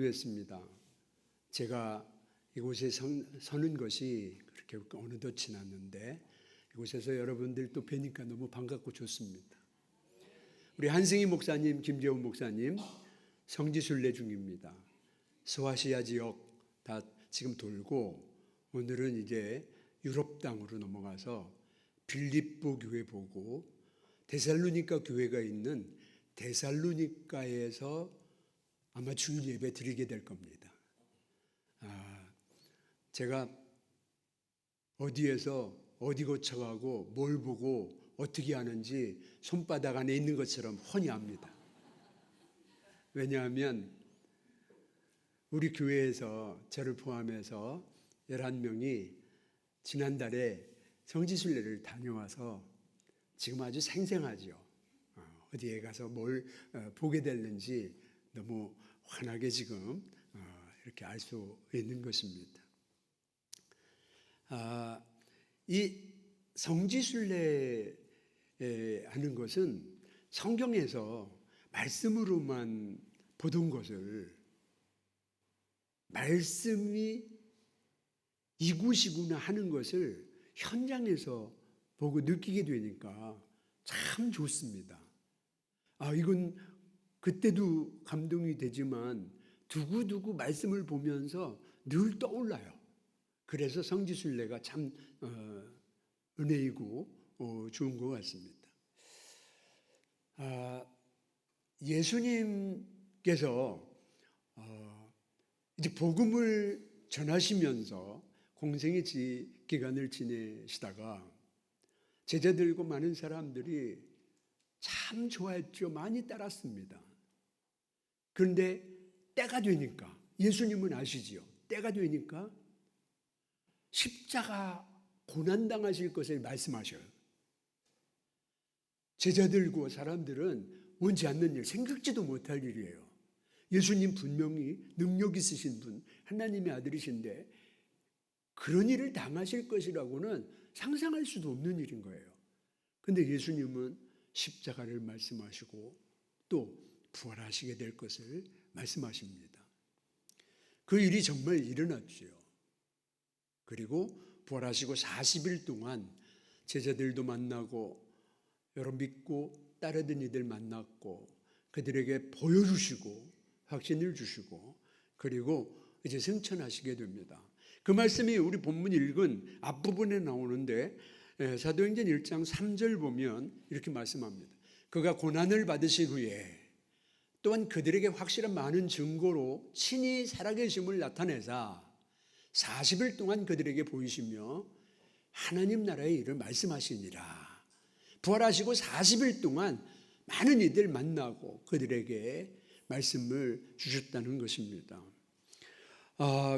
뵙습니다. 제가 이곳에 서는 것이 그렇게 어느덧 지났는데 이곳에서 여러분들 또 뵈니까 너무 반갑고 좋습니다. 우리 한승희 목사님, 김재훈 목사님 성지순례 중입니다. 소아시아 지역 다 지금 돌고 오늘은 이제 유럽 땅으로 넘어가서 빌립보 교회 보고 데살로니가 교회가 있는 데살로니가에서 아마 주일 예배 드리게 될 겁니다. 제가 어디에서 어디 거쳐가고 뭘 보고 어떻게 하는지 손바닥 안에 있는 것처럼 훤히 압니다. 왜냐하면 우리 교회에서 저를 포함해서 11명이 지난달에 성지순례를 다녀와서 지금 아주 생생하죠. 어디에 가서 뭘 보게 됐는지 너무 환하게 지금 이렇게 알 수 있는 것입니다. 이 성지순례 하는 것은 성경에서 말씀으로만 보던 것을 말씀이 이곳이구나 하는 것을 현장에서 보고 느끼게 되니까 참 좋습니다. 이건 그때도 감동이 되지만 두고두고 말씀을 보면서 늘 떠올라요. 그래서 성지순례가 참 은혜이고 좋은 것 같습니다. 예수님께서 이제 복음을 전하시면서 공생의 기간을 지내시다가 제자들과 많은 사람들이 참 좋아했죠. 많이 따랐습니다. 그런데 때가 되니까 예수님은 아시지요. 때가 되니까 십자가 고난당하실 것을 말씀하셔요. 제자들과 사람들은 원치 않는 일, 생각지도 못할 일이에요. 예수님 분명히 능력 있으신 분, 하나님의 아들이신데 그런 일을 당하실 것이라고는 상상할 수도 없는 일인 거예요. 그런데 예수님은 십자가를 말씀하시고 또 부활하시게 될 것을 말씀하십니다. 그 일이 정말 일어났죠. 그리고 부활하시고 40일 동안 제자들도 만나고 여러 믿고 따르던 이들 만났고 그들에게 보여주시고 확신을 주시고 그리고 이제 승천하시게 됩니다. 그 말씀이 우리 본문 읽은 앞부분에 나오는데 사도행전 1장 3절 보면 이렇게 말씀합니다. 그가 고난을 받으신 후에 또한 그들에게 확실한 많은 증거로 친히 살아계심을 나타내사 40일 동안 그들에게 보이시며 하나님 나라의 일을 말씀하시니라. 부활하시고 40일 동안 많은 이들 만나고 그들에게 말씀을 주셨다는 것입니다.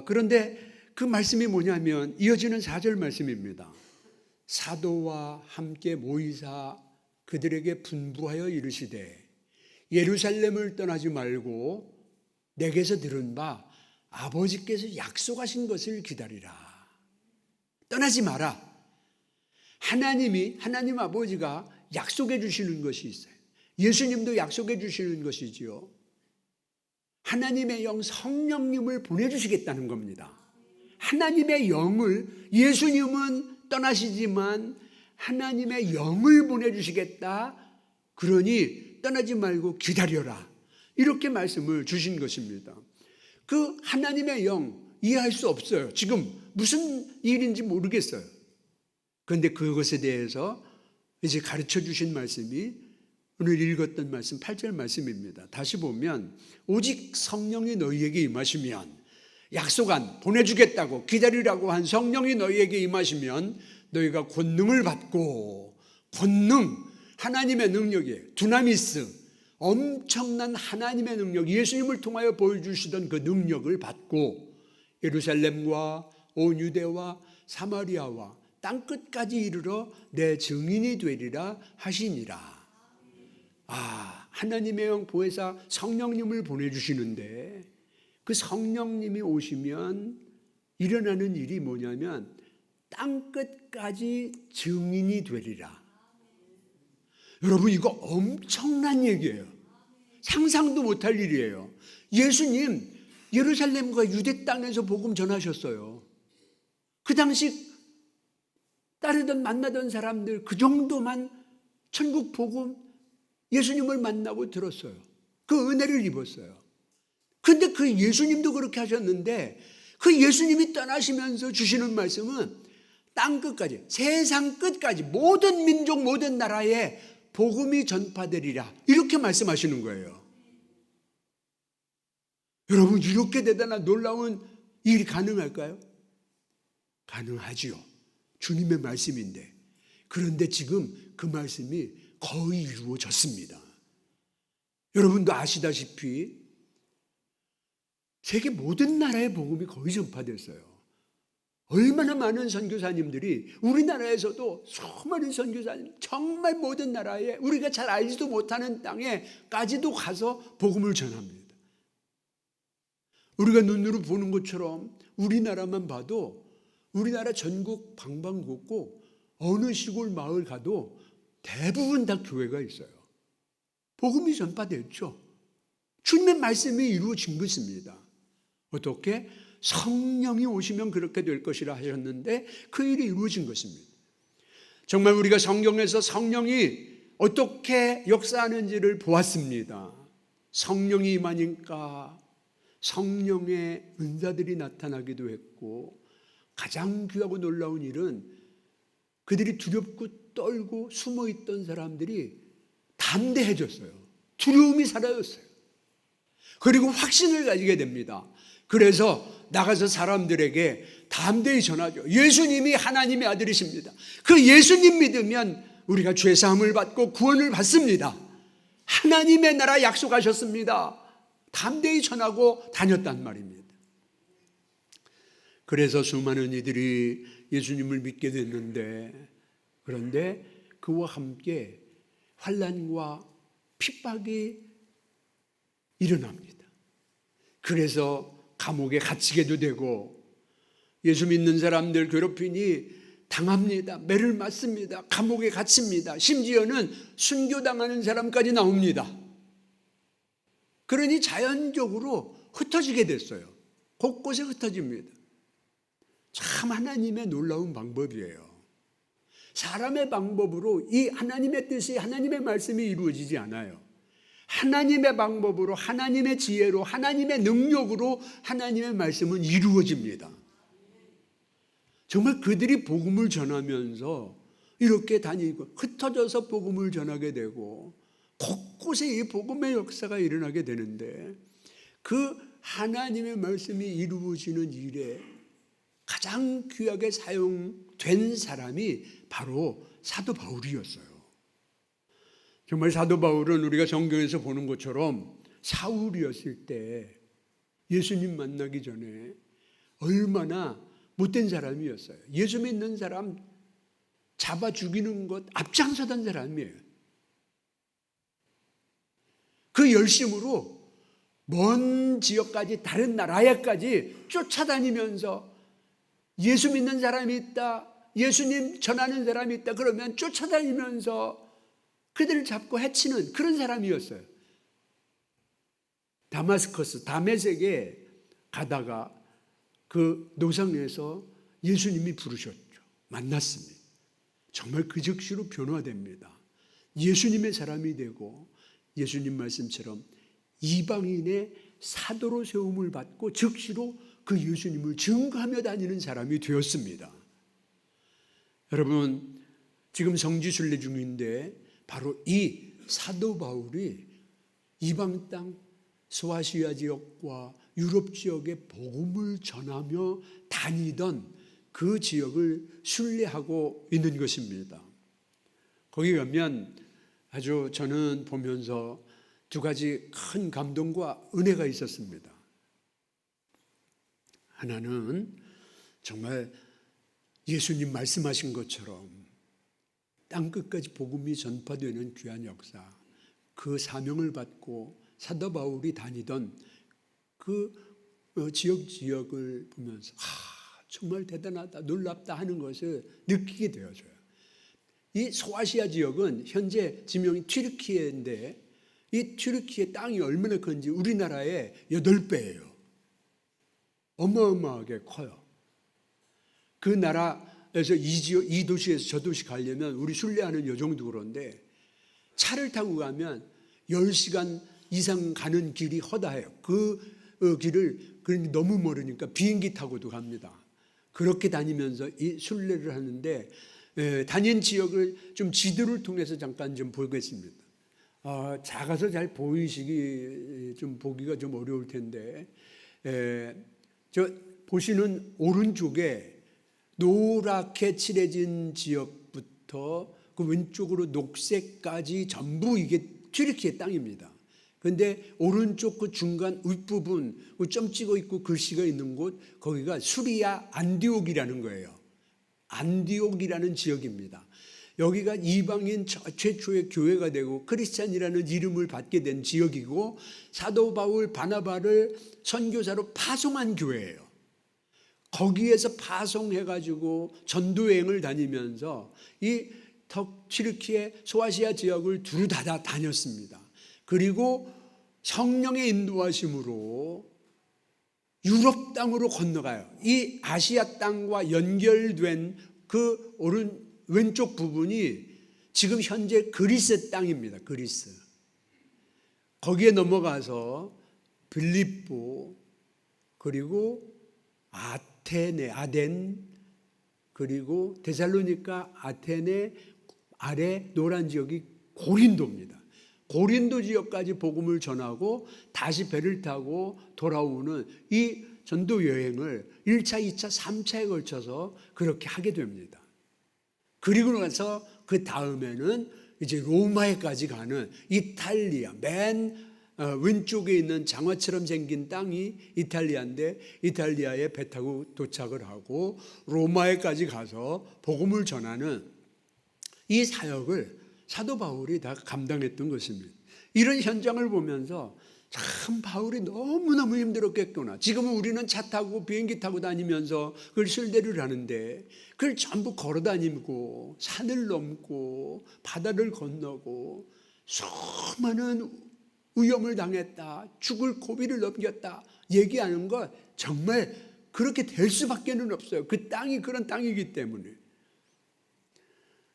그런데 그 말씀이 뭐냐면 이어지는 4절 말씀입니다. 사도와 함께 모이사 그들에게 분부하여 이르시되 예루살렘을 떠나지 말고 내게서 들은 바 아버지께서 약속하신 것을 기다리라. 떠나지 마라. 하나님 아버지가 약속해 주시는 것이 있어요. 예수님도 약속해 주시는 것이지요. 하나님의 영 성령님을 보내주시겠다는 겁니다. 하나님의 영을, 예수님은 떠나시지만 하나님의 영을 보내주시겠다. 그러니 떠나지 말고 기다려라. 이렇게 말씀을 주신 것입니다. 그 하나님의 영 이해할 수 없어요. 지금 무슨 일인지 모르겠어요. 그런데 그것에 대해서 이제 가르쳐 주신 말씀이 오늘 읽었던 말씀 8절 말씀입니다. 다시 보면 오직 성령이 너희에게 임하시면 약속한 보내주겠다고 기다리라고 한 성령이 너희에게 임하시면 너희가 권능을 받고 권능 하나님의 능력이에요. 두나미스 엄청난 하나님의 능력 예수님을 통하여 보여주시던 그 능력을 받고 예루살렘과 온 유대와 사마리아와 땅끝까지 이르러 내 증인이 되리라 하시니라. 하나님의 영 보혜사 성령님을 보내주시는데 그 성령님이 오시면 일어나는 일이 뭐냐면 땅끝까지 증인이 되리라. 여러분 이거 엄청난 얘기예요. 상상도 못할 일이에요. 예수님 예루살렘과 유대 땅에서 복음 전하셨어요. 그 당시 따르던 만나던 사람들 그 정도만 천국 복음 예수님을 만나고 들었어요. 그 은혜를 입었어요. 그런데 그 예수님도 그렇게 하셨는데 그 예수님이 떠나시면서 주시는 말씀은 땅 끝까지, 세상 끝까지 모든 민족 모든 나라에 복음이 전파되리라 이렇게 말씀하시는 거예요. 여러분, 이렇게 대단한 놀라운 일이 가능할까요? 가능하지요. 주님의 말씀인데. 그런데 지금 그 말씀이 거의 이루어졌습니다. 여러분도 아시다시피 세계 모든 나라의 복음이 거의 전파됐어요. 얼마나 많은 선교사님들이 우리나라에서도 수많은 선교사님 정말 모든 나라에 우리가 잘 알지도 못하는 땅에까지도 가서 복음을 전합니다. 우리가 눈으로 보는 것처럼 우리나라만 봐도 우리나라 전국 방방곡곡 어느 시골 마을 가도 대부분 다 교회가 있어요. 복음이 전파됐죠. 주님의 말씀이 이루어진 것입니다. 어떻게? 성령이 오시면 그렇게 될 것이라 하셨는데 그 일이 이루어진 것입니다. 정말 우리가 성경에서 성령이 어떻게 역사하는지를 보았습니다. 성령이 임하니까 성령의 은사들이 나타나기도 했고, 가장 귀하고 놀라운 일은 그들이 두렵고 떨고 숨어있던 사람들이 담대해졌어요. 두려움이 사라졌어요. 그리고 확신을 가지게 됩니다. 그래서 나가서 사람들에게 담대히 전하죠. 예수님이 하나님의 아들이십니다. 그 예수님 믿으면 우리가 죄사함을 받고 구원을 받습니다. 하나님의 나라 약속하셨습니다. 담대히 전하고 다녔단 말입니다. 그래서 수많은 이들이 예수님을 믿게 됐는데, 그런데 그와 함께 환난과 핍박이 일어납니다. 그래서 감옥에 갇히게도 되고, 예수 믿는 사람들 괴롭히니 당합니다. 매를 맞습니다. 감옥에 갇힙니다. 심지어는 순교당하는 사람까지 나옵니다. 그러니 자연적으로 흩어지게 됐어요. 곳곳에 흩어집니다. 참 하나님의 놀라운 방법이에요. 사람의 방법으로 이 하나님의 뜻이, 하나님의 말씀이 이루어지지 않아요. 하나님의 방법으로, 하나님의 지혜로, 하나님의 능력으로 하나님의 말씀은 이루어집니다. 정말 그들이 복음을 전하면서 이렇게 다니고 흩어져서 복음을 전하게 되고 곳곳에 이 복음의 역사가 일어나게 되는데, 그 하나님의 말씀이 이루어지는 일에 가장 귀하게 사용된 사람이 바로 사도 바울이었어요. 정말 사도 바울은 우리가 성경에서 보는 것처럼 사울이었을 때 예수님 만나기 전에 얼마나 못된 사람이었어요. 예수 믿는 사람 잡아 죽이는 것 앞장서던 사람이에요. 그 열심으로 먼 지역까지, 다른 나라에까지 쫓아다니면서 예수 믿는 사람이 있다, 예수님 전하는 사람이 있다 그러면 쫓아다니면서 그들을 잡고 해치는 그런 사람이었어요. 다마스커스, 다메섹에 가다가 그 노상에서 예수님이 부르셨죠. 만났습니다. 정말 그 즉시로 변화됩니다. 예수님의 사람이 되고 예수님 말씀처럼 이방인의 사도로 세움을 받고 즉시로 그 예수님을 증거하며 다니는 사람이 되었습니다. 여러분, 지금 성지순례 중인데 바로 이 사도 바울이 이방 땅 소아시아 지역과 유럽 지역에 복음을 전하며 다니던 그 지역을 순례하고 있는 것입니다. 거기 가면 아주 저는 보면서 두 가지 큰 감동과 은혜가 있었습니다. 하나는 정말 예수님 말씀하신 것처럼 땅끝까지 복음이 전파되는 귀한 역사, 그 사명을 받고 사도 바울이 다니던 그 지역을 보면서 정말 대단하다, 놀랍다 하는 것을 느끼게 되어져요. 이 소아시아 지역은 현재 지명이 튀르키예인데 이 튀르키예 땅이 얼마나 큰지 우리나라의 8배예요. 어마어마하게 커요. 그 나라에서 이 도시에서 저 도시 가려면 우리 순례하는 요 정도 그런데 차를 타고 가면 10시간 이상 가는 길이 허다해요. 그 길을 너무 멀으니까 비행기 타고도 갑니다. 그렇게 다니면서 이 순례를 하는데 다닌 지역을 좀 지도를 통해서 잠깐 좀 보겠습니다. 작아서 잘 보이시기 좀 보기가 좀 어려울 텐데 저 보시는 오른쪽에 노랗게 칠해진 지역부터 그 왼쪽으로 녹색까지 전부 이게 튀르키예 땅입니다. 그런데 오른쪽 그 중간 윗부분 그 점 찍어 있고 글씨가 있는 곳 거기가 수리아 안디옥이라는 거예요. 안디옥이라는 지역입니다. 여기가 이방인 최초의 교회가 되고 크리스찬이라는 이름을 받게 된 지역이고 사도 바울 바나바를 선교사로 파송한 교회예요. 거기에서 파송해가지고 전도여행을 다니면서 이 튀르키예 소아시아 지역을 두루 다 다녔습니다. 그리고 성령의 인도하심으로 유럽 땅으로 건너가요. 이 아시아 땅과 연결된 그 왼쪽 부분이 지금 현재 그리스 땅입니다. 그리스. 거기에 넘어가서 빌립보 그리고 아덴 그리고 데살로니가 아테네 아래 노란 지역이 고린도입니다. 고린도 지역까지 복음을 전하고 다시 배를 타고 돌아오는 이 전도 여행을 1차, 2차, 3차에 걸쳐서 그렇게 하게 됩니다. 그리고 나서 그 다음에는 이제 로마에까지 가는 이탈리아 맨 왼쪽에 있는 장화처럼 생긴 땅이 이탈리아인데 이탈리아에 배 타고 도착을 하고 로마에까지 가서 복음을 전하는 이 사역을 사도 바울이 다 감당했던 것입니다. 이런 현장을 보면서 참 바울이 너무너무 힘들었겠구나. 지금은 우리는 차 타고 비행기 타고 다니면서 그걸 순례를 하는데 그걸 전부 걸어 다니고 산을 넘고 바다를 건너고 수많은 위험을 당했다, 죽을 고비를 넘겼다 얘기하는 것 정말 그렇게 될 수밖에 없어요. 그 땅이 그런 땅이기 때문에.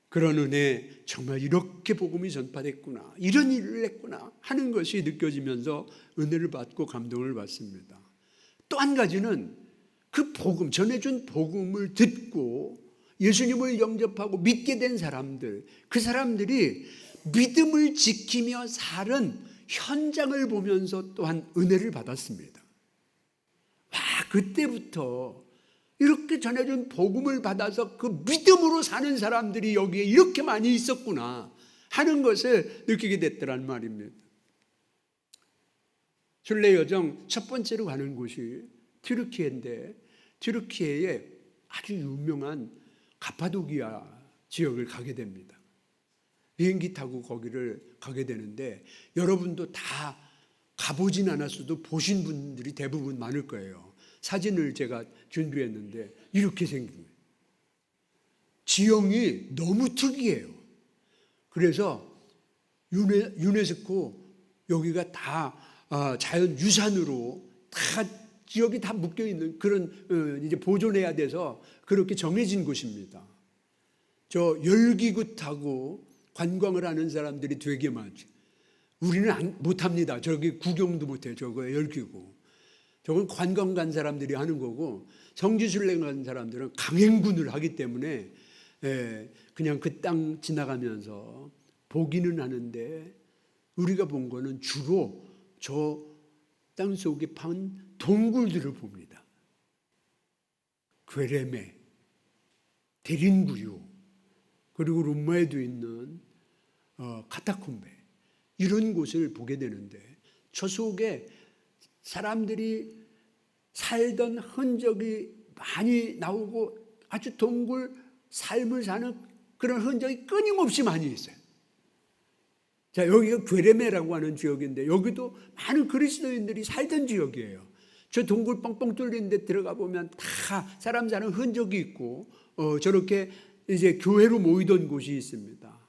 그런 은혜, 정말 이렇게 복음이 전파됐구나, 이런 일을 했구나 하는 것이 느껴지면서 은혜를 받고 감동을 받습니다. 또 한 가지는 그 복음, 전해준 복음을 듣고 예수님을 영접하고 믿게 된 사람들, 그 사람들이 믿음을 지키며 사는 현장을 보면서 또한 은혜를 받았습니다. 와, 그때부터 이렇게 전해준 복음을 받아서 그 믿음으로 사는 사람들이 여기에 이렇게 많이 있었구나 하는 것을 느끼게 됐더란 말입니다. 순례 여정 첫 번째로 가는 곳이 튀르키예인데 튀르키예의 아주 유명한 가파도기아 지역을 가게 됩니다. 비행기 타고 거기를 가게 되는데 여러분도 다 가보진 않았어도 보신 분들이 대부분 많을 거예요. 사진을 제가 준비했는데 이렇게 생긴 거예요. 지형이 너무 특이해요. 그래서 유네스코 여기가 다 자연유산으로 다 지역이 다 묶여 있는 그런 이제 보존해야 돼서 그렇게 정해진 곳입니다. 저 열기구 타고 관광을 하는 사람들이 되게 많죠. 우리는 못합니다. 저기 구경도 못해요. 저거 열기구. 저건 관광 간 사람들이 하는 거고 성지순례 간 사람들은 강행군을 하기 때문에 그냥 그 땅 지나가면서 보기는 하는데 우리가 본 거는 주로 저 땅 속에 판 동굴들을 봅니다. 괴레메, 대린구유, 그리고 로마에도 있는 카타콤베 이런 곳을 보게 되는데 저 속에 사람들이 살던 흔적이 많이 나오고 아주 동굴 삶을 사는 그런 흔적이 끊임없이 많이 있어요. 자, 여기가 괴레메라고 하는 지역인데 여기도 많은 그리스도인들이 살던 지역이에요. 저 동굴 뻥뻥 뚫린 데 들어가 보면 다 사람 사는 흔적이 있고 저렇게 이제 교회로 모이던 곳이 있습니다.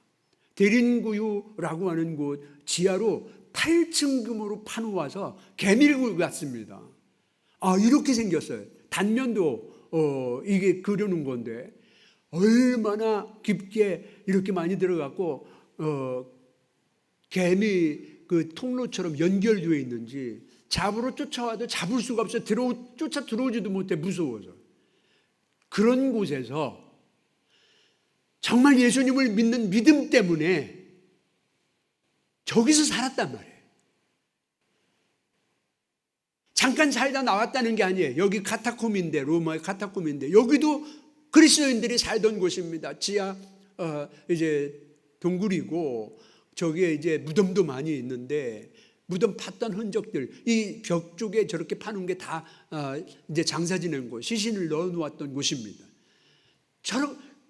대린구유라고 하는 곳 지하로 8층 금으로 파놓아서 개밀굴 같습니다. 이렇게 생겼어요. 단면도 이게 그려놓은 건데 얼마나 깊게 이렇게 많이 들어갔고 개미 그 통로처럼 연결되어 있는지 잡으러 쫓아와도 잡을 수가 없어요. 쫓아 들어오지도 못해, 무서워서. 그런 곳에서 정말 예수님을 믿는 믿음 때문에 저기서 살았단 말이에요. 잠깐 살다 나왔다는 게 아니에요. 여기 카타콤인데, 로마의 카타콤인데, 여기도 그리스도인들이 살던 곳입니다. 지하 이제 동굴이고 저기에 이제 무덤도 많이 있는데 무덤 팠던 흔적들, 이 벽 쪽에 저렇게 파는 게 다 이제 장사 지낸 곳, 시신을 넣어 놓았던 곳입니다.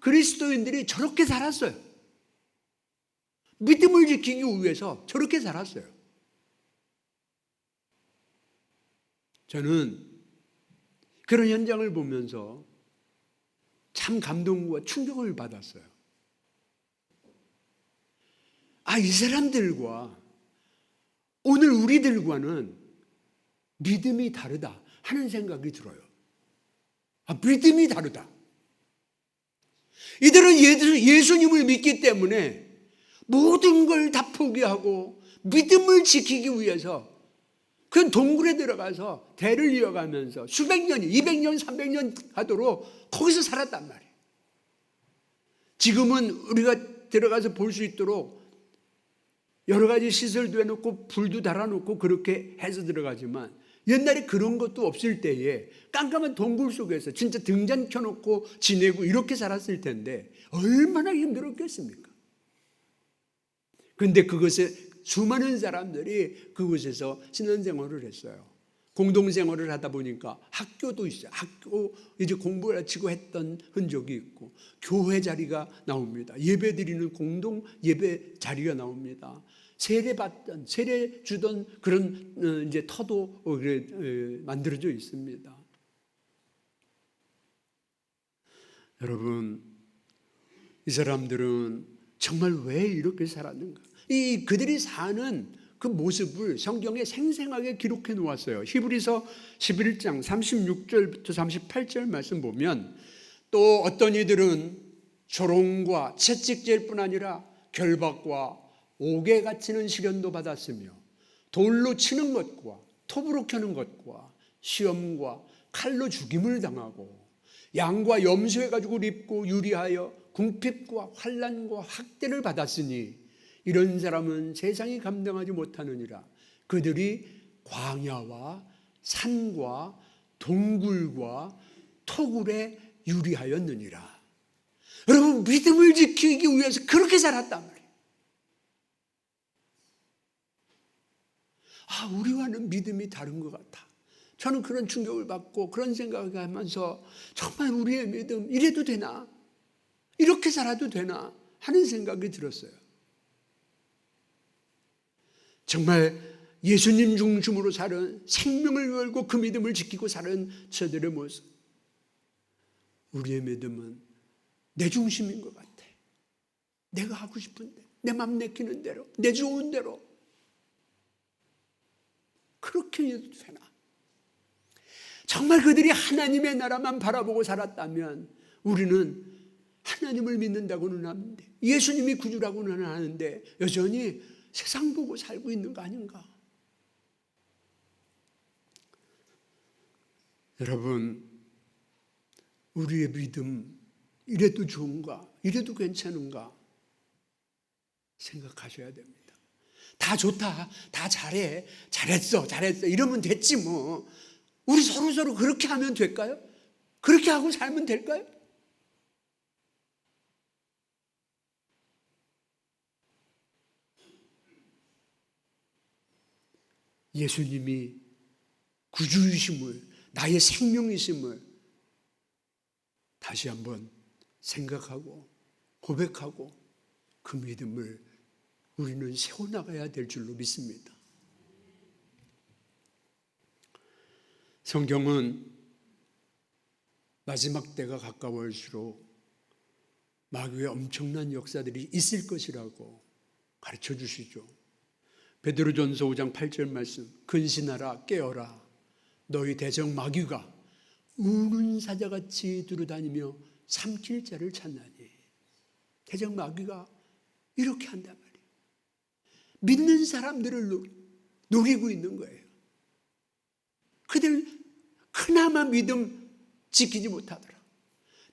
그리스도인들이 저렇게 살았어요. 믿음을 지키기 위해서 저렇게 살았어요. 저는 그런 현장을 보면서 참 감동과 충격을 받았어요. 이 사람들과 오늘 우리들과는 믿음이 다르다 하는 생각이 들어요. 믿음이 다르다. 이들은 예수님을 믿기 때문에 모든 걸 다 포기하고 믿음을 지키기 위해서 그 동굴에 들어가서 대를 이어가면서 수백 년, 200년, 300년 하도록 거기서 살았단 말이에요. 지금은 우리가 들어가서 볼 수 있도록 여러 가지 시설도 해놓고 불도 달아놓고 그렇게 해서 들어가지만 옛날에 그런 것도 없을 때에 깜깜한 동굴 속에서 진짜 등잔 켜놓고 지내고 이렇게 살았을 텐데 얼마나 힘들었겠습니까? 그런데 그것에 수많은 사람들이 그곳에서 신앙생활을 했어요. 공동생활을 하다 보니까 학교도 있어요. 학교 이제 공부를 마치고 했던 흔적이 있고 교회 자리가 나옵니다. 예배 드리는 공동 예배 자리가 나옵니다. 세례 주던 그런 이제 터도 만들어져 있습니다. 여러분, 이 사람들은 정말 왜 이렇게 살았는가? 그들이 사는 그 모습을 성경에 생생하게 기록해 놓았어요. 히브리서 11장 36절부터 38절 말씀 보면 또 어떤 이들은 조롱과 채찍질 뿐 아니라 결박과 옥에 갇히는 시련도 받았으며 돌로 치는 것과 톱으로 켜는 것과 시험과 칼로 죽임을 당하고 양과 염소해가지고 립고 유리하여 궁핍과 환난과 학대를 받았으니 이런 사람은 세상이 감당하지 못하느니라. 그들이 광야와 산과 동굴과 토굴에 유리하였느니라. 여러분, 믿음을 지키기 위해서 그렇게 살았단 말이에요. 우리와는 믿음이 다른 것 같아. 저는 그런 충격을 받고 그런 생각을 하면서 정말 우리의 믿음 이래도 되나? 이렇게 살아도 되나? 하는 생각이 들었어요. 정말 예수님 중심으로 사는, 생명을 걸고 그 믿음을 지키고 사는 저들의 모습. 우리의 믿음은 내 중심인 것 같아. 내가 하고 싶은데, 내 맘 내키는 대로, 내 좋은 대로. 그렇게 해도 되나? 정말 그들이 하나님의 나라만 바라보고 살았다면 우리는 하나님을 믿는다고는 하는데, 예수님이 구주라고는 하는데 여전히 세상 보고 살고 있는 거 아닌가? 여러분, 우리의 믿음 이래도 좋은가? 이래도 괜찮은가? 생각하셔야 됩니다. 다 좋다, 다 잘해, 잘했어 이러면 됐지 뭐. 우리 서로 그렇게 하면 될까요? 그렇게 하고 살면 될까요? 예수님이 구주이심을, 나의 생명이심을 다시 한번 생각하고 고백하고 그 믿음을 우리는 세워나가야 될 줄로 믿습니다. 성경은 마지막 때가 가까워질수록 마귀의 엄청난 역사들이 있을 것이라고 가르쳐 주시죠. 베드로전서 5장 8절 말씀, 근신하라 깨어라 너희 대적 마귀가 우는 사자같이 두루다니며 삼킬 자를 찾나니. 대적 마귀가 이렇게 한단 말이에요. 믿는 사람들을 노리고 있는 거예요. 그들 그나마 믿음 지키지 못하더라.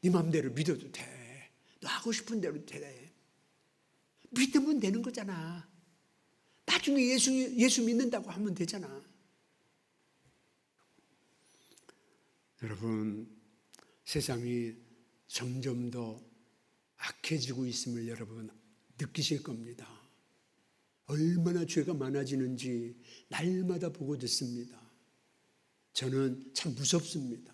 네 마음대로 믿어도 돼. 너 하고 싶은 대로 돼. 믿으면 되는 거잖아. 나중에 예수 믿는다고 하면 되잖아. 여러분, 세상이 점점 더 악해지고 있음을 여러분 느끼실 겁니다. 얼마나 죄가 많아지는지 날마다 보고 듣습니다. 저는 참 무섭습니다.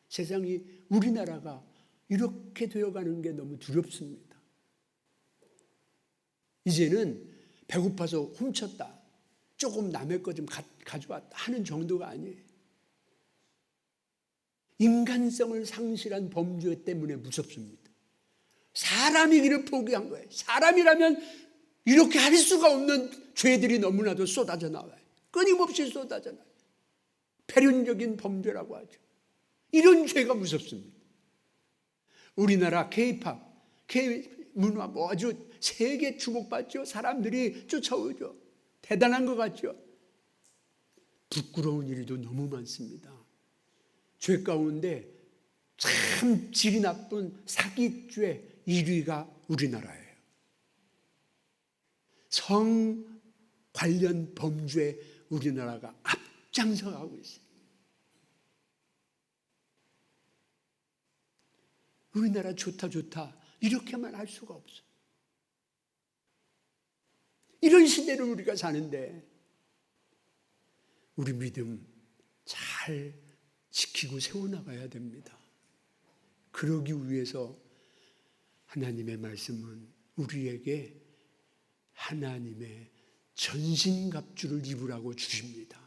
세상이, 우리나라가 이렇게 되어가는 게 너무 두렵습니다. 이제는 배고파서 훔쳤다, 조금 남의 거 좀 가져왔다 하는 정도가 아니에요. 인간성을 상실한 범죄 때문에 무섭습니다. 사람이기를 포기한 거예요. 사람이라면 이렇게 할 수가 없는 죄들이 너무나도 쏟아져 나와요. 끊임없이 쏟아져 나와요. 폐륜적인 범죄라고 하죠. 이런 죄가 무섭습니다. 우리나라 K-팝, K-문화 뭐 아주 세계 주목받죠. 사람들이 쫓아오죠. 대단한 것 같죠. 부끄러운 일도 너무 많습니다. 죄 가운데 참 질이 나쁜 사기죄 1위가 우리나라예요. 성 관련 범죄에 우리나라가 앞장서가고 있어요. 우리나라 좋다 이렇게만 할 수가 없어요. 이런 시대를 우리가 사는데 우리 믿음 잘 지키고 세워나가야 됩니다. 그러기 위해서 하나님의 말씀은 우리에게 하나님의 전신갑주를 입으라고 주십니다.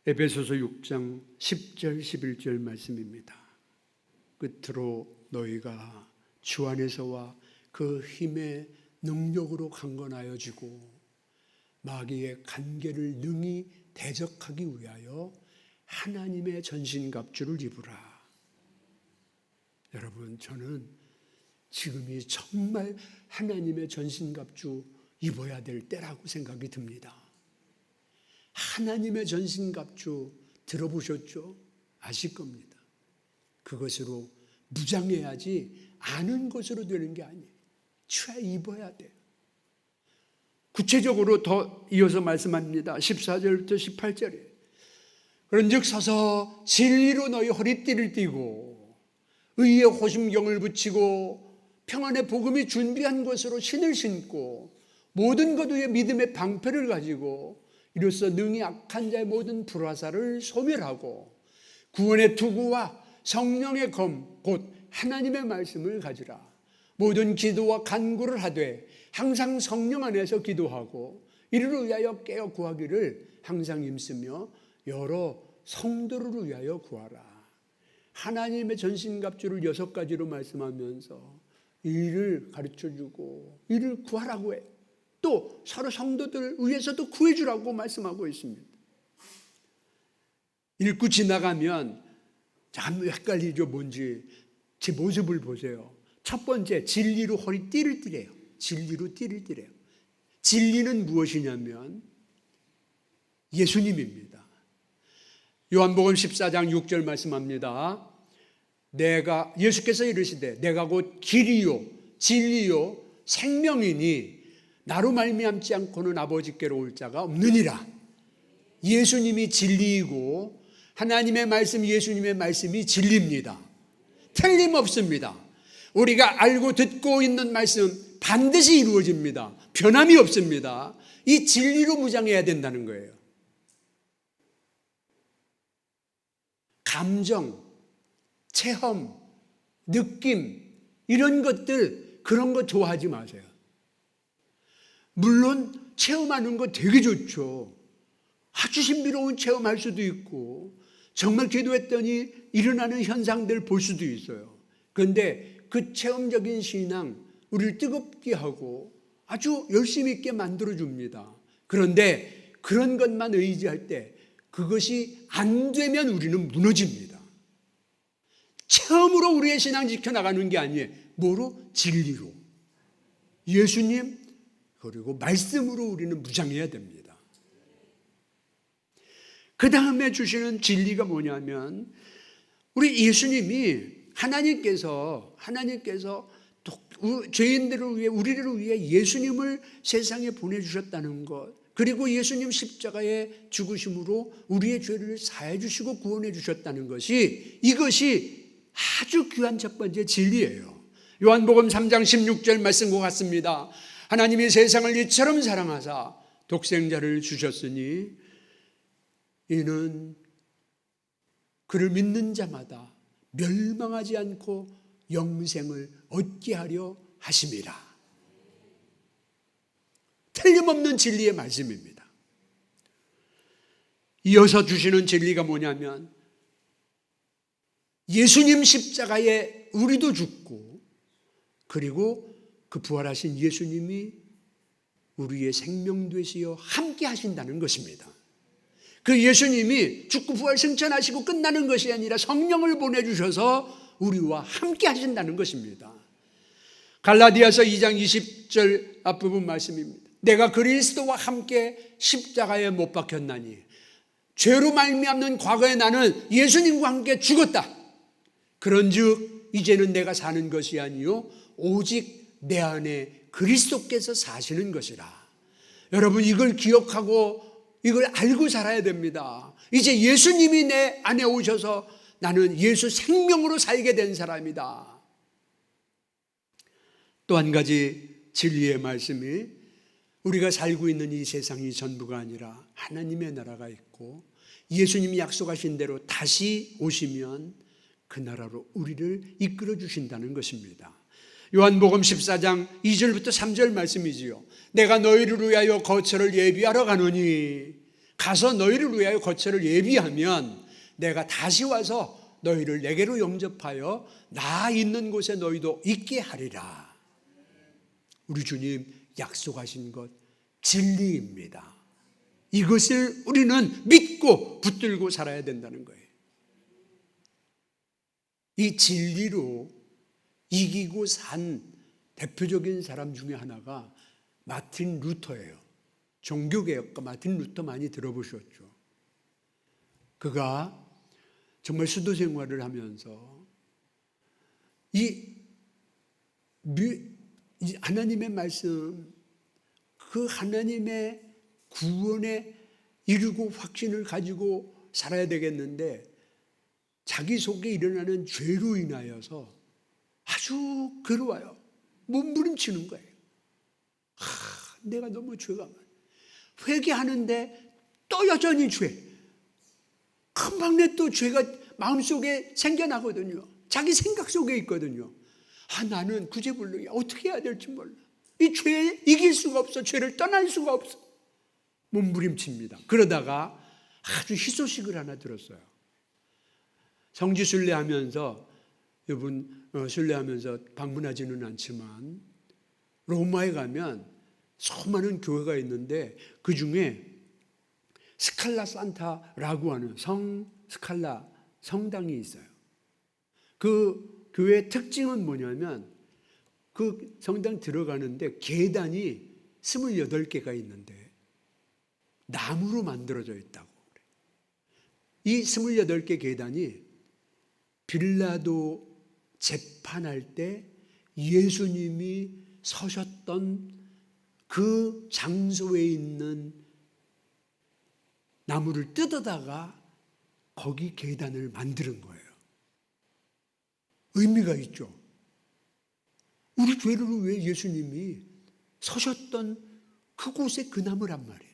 에베소서 6장 10절 11절 말씀입니다. 끝으로 너희가 주 안에서와 그 힘의 능력으로 강건하여 지고 마귀의 간계를 능히 대적하기 위하여 하나님의 전신갑주를 입으라. 여러분, 저는 지금이 정말 하나님의 전신갑주 입어야 될 때라고 생각이 듭니다. 하나님의 전신갑주 들어보셨죠? 아실 겁니다. 그것으로 무장해야지 아는 것으로 되는 게 아니에요. 취해 입어야 돼요. 구체적으로 더 이어서 말씀합니다. 14절부터 18절에 그런즉 서서 진리로 너희 허리띠를 띠고 의의 호심경을 붙이고 평안의 복음이 준비한 것으로 신을 신고 모든 것 위에 믿음의 방패를 가지고 이로써 능히 악한 자의 모든 불화살을 소멸하고 구원의 투구와 성령의 검 곧 하나님의 말씀을 가지라. 모든 기도와 간구를 하되 항상 성령 안에서 기도하고 이를 위하여 깨어 구하기를 항상 힘쓰며 여러 성도를 위하여 구하라. 하나님의 전신갑주를 6가지로 말씀하면서 이를 가르쳐주고 이를 구하라고 해요. 또 서로 성도들 위해서도 구해주라고 말씀하고 있습니다. 읽고 지나가면 참 헷갈리죠. 뭔지 제 모습을 보세요. 첫 번째, 진리로 허리띠를 띠래요. 진리로 띠를 띠래요. 진리는 무엇이냐면 예수님입니다. 요한복음 14장 6절 말씀합니다. 예수께서 이르시되 내가 곧 길이요 진리요 생명이니 나로 말미암지 않고는 아버지께로 올 자가 없느니라. 예수님이 진리이고 하나님의 말씀, 예수님의 말씀이 진리입니다. 틀림없습니다. 우리가 알고 듣고 있는 말씀 반드시 이루어집니다. 변함이 없습니다. 이 진리로 무장해야 된다는 거예요. 감정, 체험, 느낌 이런 것들 그런 거 좋아하지 마세요. 물론 체험하는 거 되게 좋죠. 아주 신비로운 체험할 수도 있고 정말 기도했더니 일어나는 현상들 볼 수도 있어요. 그런데 그 체험적인 신앙 우리를 뜨겁게 하고 아주 열심히 있게 만들어줍니다. 그런데 그런 것만 의지할 때 그것이 안 되면 우리는 무너집니다. 처음으로 우리의 신앙 지켜나가는 게 아니에요. 뭐로? 진리로. 예수님 그리고 말씀으로 우리는 무장해야 됩니다. 그 다음에 주시는 진리가 뭐냐면 우리 예수님이 하나님께서 죄인들을 위해 우리를 위해 예수님을 세상에 보내주셨다는 것, 그리고 예수님 십자가의 죽으심으로 우리의 죄를 사해 주시고 구원해 주셨다는 것이, 이것이 아주 귀한 첫 번째 진리예요. 요한복음 3장 16절 말씀과 같습니다. 하나님이 세상을 이처럼 사랑하사 독생자를 주셨으니 이는 그를 믿는 자마다 멸망하지 않고 영생을 얻게 하려 하심이라. 틀림없는 진리의 말씀입니다. 이어서 주시는 진리가 뭐냐면 예수님 십자가에 우리도 죽고 그리고 그 부활하신 예수님이 우리의 생명 되시어 함께 하신다는 것입니다. 그 예수님이 죽고 부활 승천하시고 끝나는 것이 아니라 성령을 보내주셔서 우리와 함께 하신다는 것입니다. 갈라디아서 2장 20절 앞부분 말씀입니다. 내가 그리스도와 함께 십자가에 못 박혔나니 죄로 말미암는 과거에 나는 예수님과 함께 죽었다. 그런즉 이제는 내가 사는 것이 아니요 오직 내 안에 그리스도께서 사시는 것이라. 여러분, 이걸 기억하고 이걸 알고 살아야 됩니다. 이제 예수님이 내 안에 오셔서 나는 예수 생명으로 살게 된 사람이다. 또 한 가지 진리의 말씀이 우리가 살고 있는 이 세상이 전부가 아니라 하나님의 나라가 있고 예수님이 약속하신 대로 다시 오시면 그 나라로 우리를 이끌어 주신다는 것입니다. 요한복음 14장 2절부터 3절 말씀이지요. 내가 너희를 위하여 거처를 예비하러 가노니 가서 너희를 위하여 거처를 예비하면 내가 다시 와서 너희를 내게로 영접하여 나 있는 곳에 너희도 있게 하리라. 우리 주님 약속하신 것 진리입니다. 이것을 우리는 믿고 붙들고 살아야 된다는 거예요. 이 진리로 이기고 산 대표적인 사람 중에 하나가 마틴 루터예요. 종교개혁가 마틴 루터 많이 들어보셨죠? 그가 정말 수도 생활을 하면서 이 하나님의 말씀, 그 하나님의 구원에 이루고 확신을 가지고 살아야 되겠는데 자기 속에 일어나는 죄로 인하여서 아주 괴로워요. 몸부림치는 거예요. 내가 너무 죄가 많아. 회개하는데 또 여전히 죄. 금방 내 또 죄가 마음속에 생겨나거든요. 자기 생각 속에 있거든요. 나는 구제불능이야. 어떻게 해야 될지 몰라. 이 죄에 이길 수가 없어. 죄를 떠날 수가 없어. 몸부림칩니다. 그러다가 아주 희소식을 하나 들었어요. 성지 순례하면서 여러분 순례하면서 방문하지는 않지만 로마에 가면 수많은 교회가 있는데 그 중에 스칼라 산타라고 하는 스칼라 성당이 있어요. 그 교회의 특징은 뭐냐면 그 성당 들어가는데 계단이 28개가 있는데 나무로 만들어져 있다고 그래요. 이 28개 계단이 빌라도 재판할 때 예수님이 서셨던 그 장소에 있는 나무를 뜯어다가 거기 계단을 만드는 거예요. 의미가 있죠. 우리 죄를 위해 예수님이 서셨던 그곳에 그 나무란 말이에요.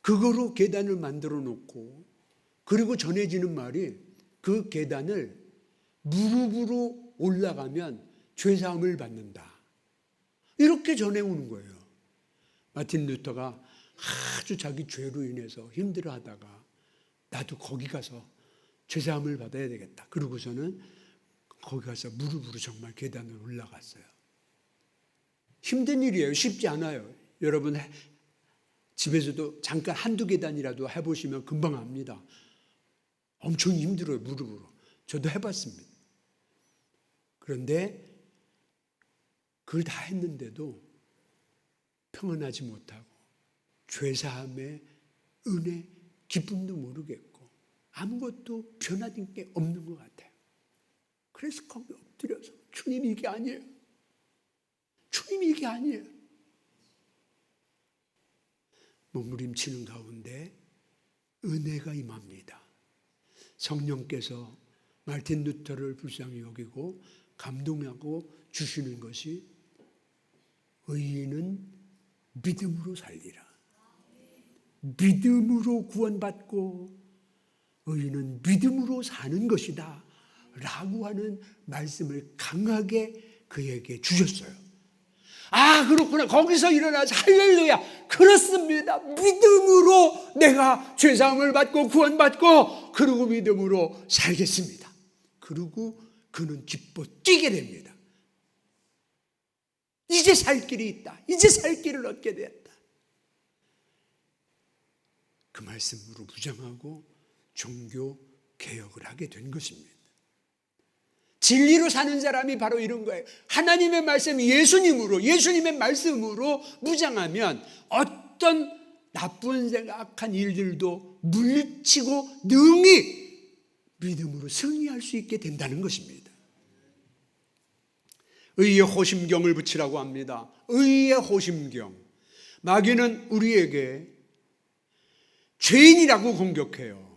그거로 계단을 만들어 놓고 그리고 전해지는 말이 그 계단을 무릎으로 올라가면 죄사함을 받는다. 이렇게 전해오는 거예요. 마틴 루터가 아주 자기 죄로 인해서 힘들어하다가 나도 거기 가서 죄사함을 받아야 되겠다. 그러고서는 거기 가서 무릎으로 정말 계단을 올라갔어요. 힘든 일이에요. 쉽지 않아요. 여러분 집에서도 잠깐 한두 계단이라도 해보시면 금방 압니다. 엄청 힘들어요, 무릎으로. 저도 해봤습니다. 그런데 그걸 다 했는데도 평안하지 못하고 죄사함의 은혜, 기쁨도 모르겠고 아무것도 변화된 게 없는 것 같아요. 그래서 거기 엎드려서 주님 이게 아니에요. 주님 이게 아니에요. 몸부림치는 가운데 은혜가 임합니다. 성령께서 마르틴 루터를 불쌍히 여기고 감동하고 주시는 것이 의인은 믿음으로 살리라. 믿음으로 구원받고 의인은 믿음으로 사는 것이다 라고 하는 말씀을 강하게 그에게 주셨어요. 아, 그렇구나. 거기서 일어나서 할렐루야. 그렇습니다. 믿음으로 내가 죄사함을 받고 구원받고 그리고 믿음으로 살겠습니다. 그리고 그는 기뻐 뛰게 됩니다. 이제 살 길이 있다. 이제 살 길을 얻게 되었다. 그 말씀으로 무장하고 종교 개혁을 하게 된 것입니다. 진리로 사는 사람이 바로 이런 거예요. 하나님의 말씀, 예수님의 말씀으로 무장하면 어떤 나쁜 생각한 일들도 물리치고 능히 믿음으로 승리할 수 있게 된다는 것입니다. 의의 호심경을 붙이라고 합니다. 의의 호심경. 마귀는 우리에게 죄인이라고 공격해요.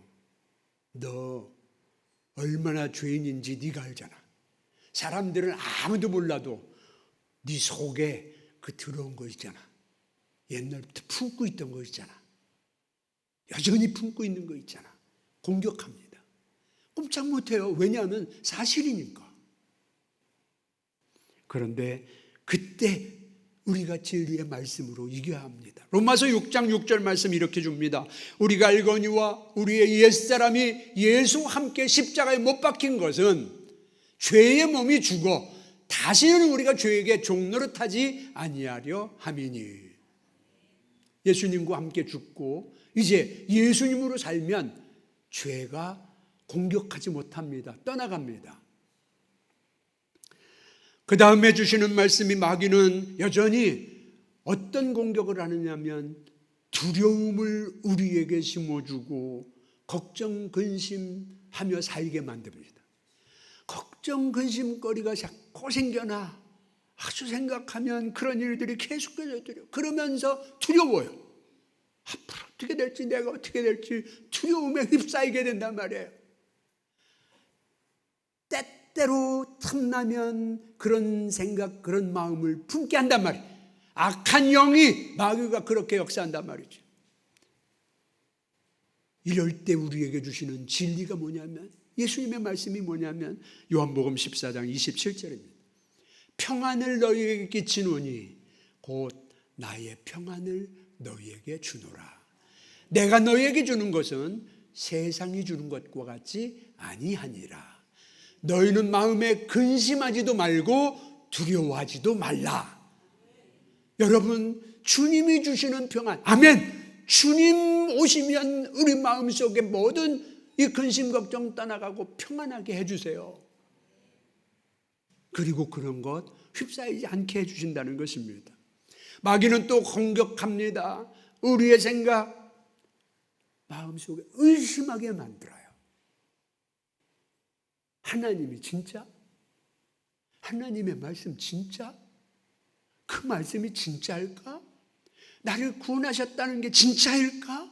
너 얼마나 죄인인지 네가 알잖아. 사람들은 아무도 몰라도 네 속에 그 들어온 거 있잖아. 옛날부터 품고 있던 거 있잖아. 여전히 품고 있는 거 있잖아. 공격합니다. 꼼짝 못해요. 왜냐하면 사실이니까. 그런데 그때 우리가 진리의 말씀으로 이겨야 합니다. 로마서 6장 6절 말씀 이렇게 줍니다. 우리가 알거니와 우리의 옛사람이 예수와 함께 십자가에 못 박힌 것은 죄의 몸이 죽어 다시는 우리가 죄에게 종노릇하지 아니하려 함이니. 예수님과 함께 죽고 이제 예수님으로 살면 죄가 공격하지 못합니다. 떠나갑니다. 그 다음에 주시는 말씀이 마귀는 여전히 어떤 공격을 하느냐면 두려움을 우리에게 심어주고 걱정, 근심하며 살게 만듭니다. 걱정, 근심거리가 자꾸 생겨나. 아주 생각하면 그런 일들이 계속해서 그러면서 두려워요. 앞으로 어떻게 될지, 내가 어떻게 될지 두려움에 휩싸이게 된단 말이에요. 때때로 탐나면 그런 생각, 그런 마음을 품게 한단 말이에요. 악한 영이, 마귀가 그렇게 역사한단 말이죠. 이럴 때 우리에게 주시는 진리가 뭐냐면, 예수님의 말씀이 뭐냐면 요한복음 14장 27절입니다. 평안을 너희에게 끼치노니 곧 나의 평안을 너희에게 주노라. 내가 너희에게 주는 것은 세상이 주는 것과 같지 아니하니라. 너희는 마음에 근심하지도 말고 두려워하지도 말라. 여러분, 주님이 주시는 평안, 아멘. 주님 오시면 우리 마음속에 모든 이 근심 걱정 떠나가고 평안하게 해주세요. 그리고 그런 것 휩싸이지 않게 해주신다는 것입니다. 마귀는 또 공격합니다. 우리의 생각, 마음속에 의심하게 만들어요. 하나님이 진짜? 하나님의 말씀 진짜? 그 말씀이 진짜일까? 나를 구원하셨다는 게 진짜일까?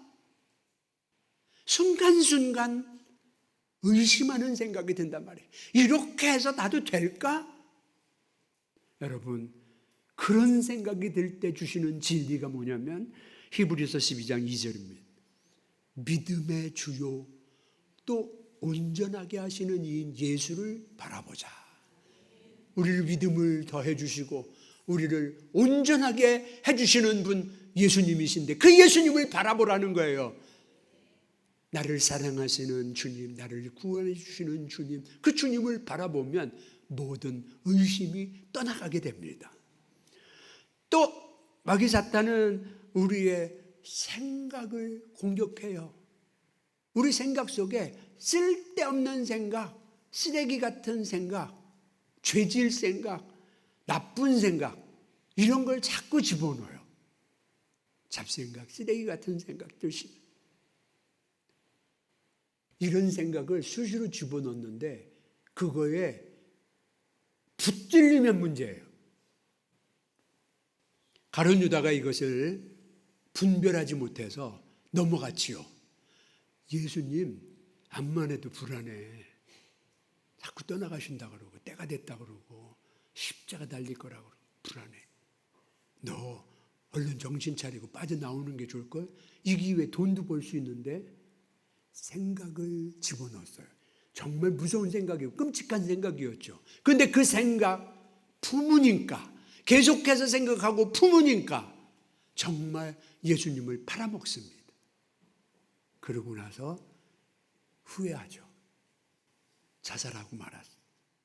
순간순간 의심하는 생각이 든단 말이에요. 이렇게 해서 나도 될까? 여러분, 그런 생각이 들 때 주시는 진리가 뭐냐면 히브리서 12장 2절입니다. 믿음의 주요 또 온전하게 하시는 이인 예수를 바라보자. 우리를 믿음을 더해 주시고 우리를 온전하게 해주시는 분 예수님이신데 그 예수님을 바라보라는 거예요. 나를 사랑하시는 주님, 나를 구원해 주시는 주님, 그 주님을 바라보면 모든 의심이 떠나가게 됩니다. 또 마귀 사탄은 우리의 생각을 공격해요. 우리 생각 속에 쓸데없는 생각, 쓰레기 같은 생각, 죄질 생각, 나쁜 생각, 이런 걸 자꾸 집어넣어요. 잡생각, 쓰레기 같은 생각들, 이런 생각을 수시로 집어넣는데 그거에 붙들리면 문제예요. 가룟 유다가 이것을 분별하지 못해서 넘어갔지요. 예수님 암만 해도 불안해. 자꾸 떠나가신다 그러고 때가 됐다 그러고 십자가 달릴 거라고 그러고 불안해. 너 얼른 정신 차리고 빠져나오는 게 좋을걸? 이 기회에 돈도 벌 수 있는데 생각을 집어넣었어요. 정말 무서운 생각이고 끔찍한 생각이었죠. 그런데 그 생각 품으니까, 계속해서 생각하고 품으니까 정말 예수님을 팔아먹습니다. 그러고 나서 후회하죠. 자살하고 말았어요.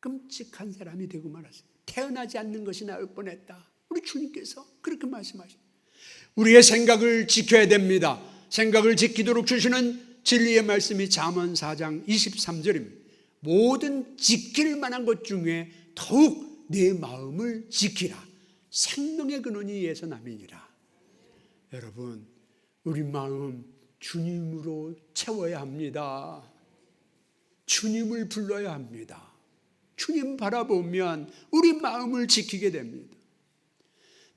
끔찍한 사람이 되고 말았어요. 태어나지 않는 것이 나을 뻔했다. 우리 주님께서 그렇게 말씀하십니다. 우리의 생각을 지켜야 됩니다. 생각을 지키도록 주시는 진리의 말씀이 잠언 4장 23절입니다. 모든 지킬 만한 것 중에 더욱 내 마음을 지키라. 생명의 근원이 이에서 남이니라. 여러분, 우리 마음 주님으로 채워야 합니다. 주님을 불러야 합니다. 주님 바라보면 우리 마음을 지키게 됩니다.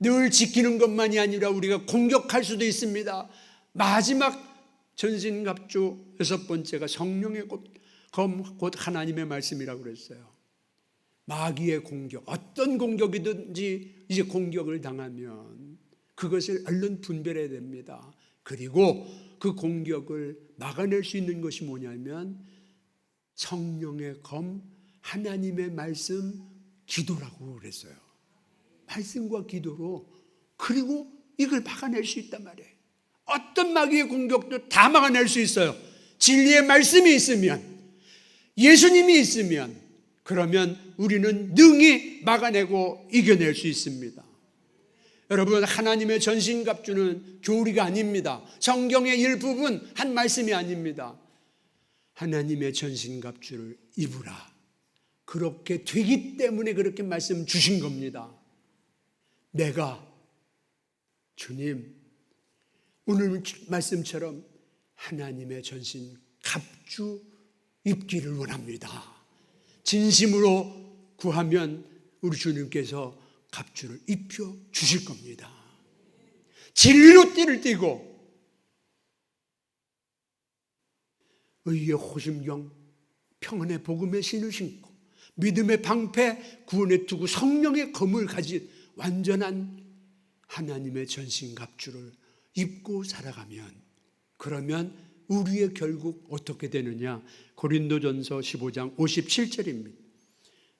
늘 지키는 것만이 아니라 우리가 공격할 수도 있습니다. 마지막 전신갑주 6번째가 성령의 검, 곧 하나님의 말씀이라고 그랬어요. 마귀의 공격, 어떤 공격이든지 이제 공격을 당하면 그것을 얼른 분별해야 됩니다. 그리고 그 공격을 막아낼 수 있는 것이 뭐냐면 성령의 검, 하나님의 말씀, 기도라고 그랬어요. 말씀과 기도로, 그리고 이걸 막아낼 수 있단 말이에요. 어떤 마귀의 공격도 다 막아낼 수 있어요. 진리의 말씀이 있으면, 예수님이 있으면, 그러면 우리는 능히 막아내고 이겨낼 수 있습니다. 여러분, 하나님의 전신갑주는 교리가 아닙니다. 성경의 일부분 한 말씀이 아닙니다. 하나님의 전신갑주를 입으라. 그렇게 되기 때문에 그렇게 말씀 주신 겁니다. 내가 주님 오늘 말씀처럼 하나님의 전신 갑주 입기를 원합니다. 진심으로 구하면 우리 주님께서 갑주를 입혀 주실 겁니다. 진리로 띠를 띠고 의의 호심경, 평안의 복음의 신을 신고 믿음의 방패, 구원의 투구, 성령의 검을 가진 완전한 하나님의 전신갑주를 입고 살아가면, 그러면 우리의 결국 어떻게 되느냐? 고린도전서 15장 57절입니다.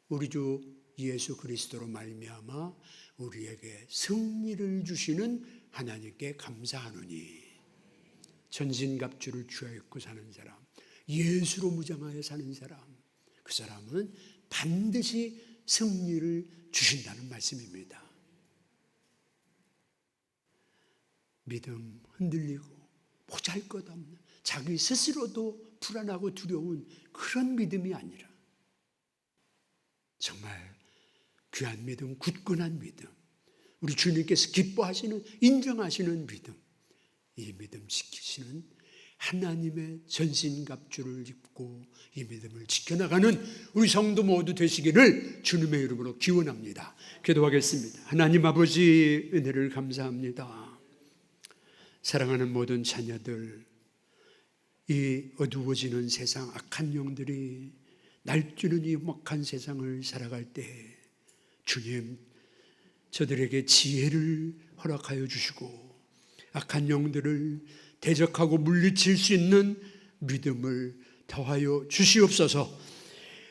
우리 주 예수 그리스도로 말미암아 우리에게 승리를 주시는 하나님께 감사하노니. 전신갑주를 쥐어 입고 사는 사람, 예수로 무장하여 사는 사람, 그 사람은 반드시 승리를 주신다는 말씀입니다. 믿음 흔들리고 보잘것없는, 자기 스스로도 불안하고 두려운 그런 믿음이 아니라 정말 귀한 믿음, 굳건한 믿음, 우리 주님께서 기뻐하시는, 인정하시는 믿음, 이 믿음 지키시는 하나님의 전신갑주를 입고 이 믿음을 지켜나가는 우리 성도 모두 되시기를 주님의 이름으로 기원합니다. 기도하겠습니다. 하나님 아버지, 은혜를 감사합니다. 사랑하는 모든 자녀들, 이 어두워지는 세상, 악한 영들이 날뛰는 이 먹한 세상을 살아갈 때 주님, 저들에게 지혜를 허락하여 주시고 악한 영들을 대적하고 물리칠 수 있는 믿음을 더하여 주시옵소서.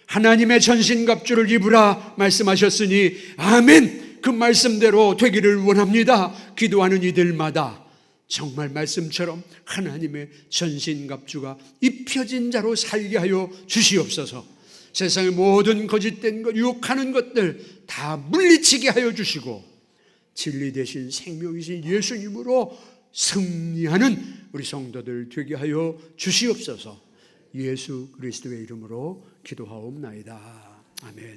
하나님의 전신갑주를 입으라 말씀하셨으니 아멘, 그 말씀대로 되기를 원합니다. 기도하는 이들마다 정말 말씀처럼 하나님의 전신갑주가 입혀진 자로 살게 하여 주시옵소서. 세상의 모든 거짓된 것, 유혹하는 것들 다 물리치게 하여 주시고 진리 대신 생명이신 예수님으로 승리하는 우리 성도들 되게 하여 주시옵소서. 예수 그리스도의 이름으로 기도하옵나이다. 아멘.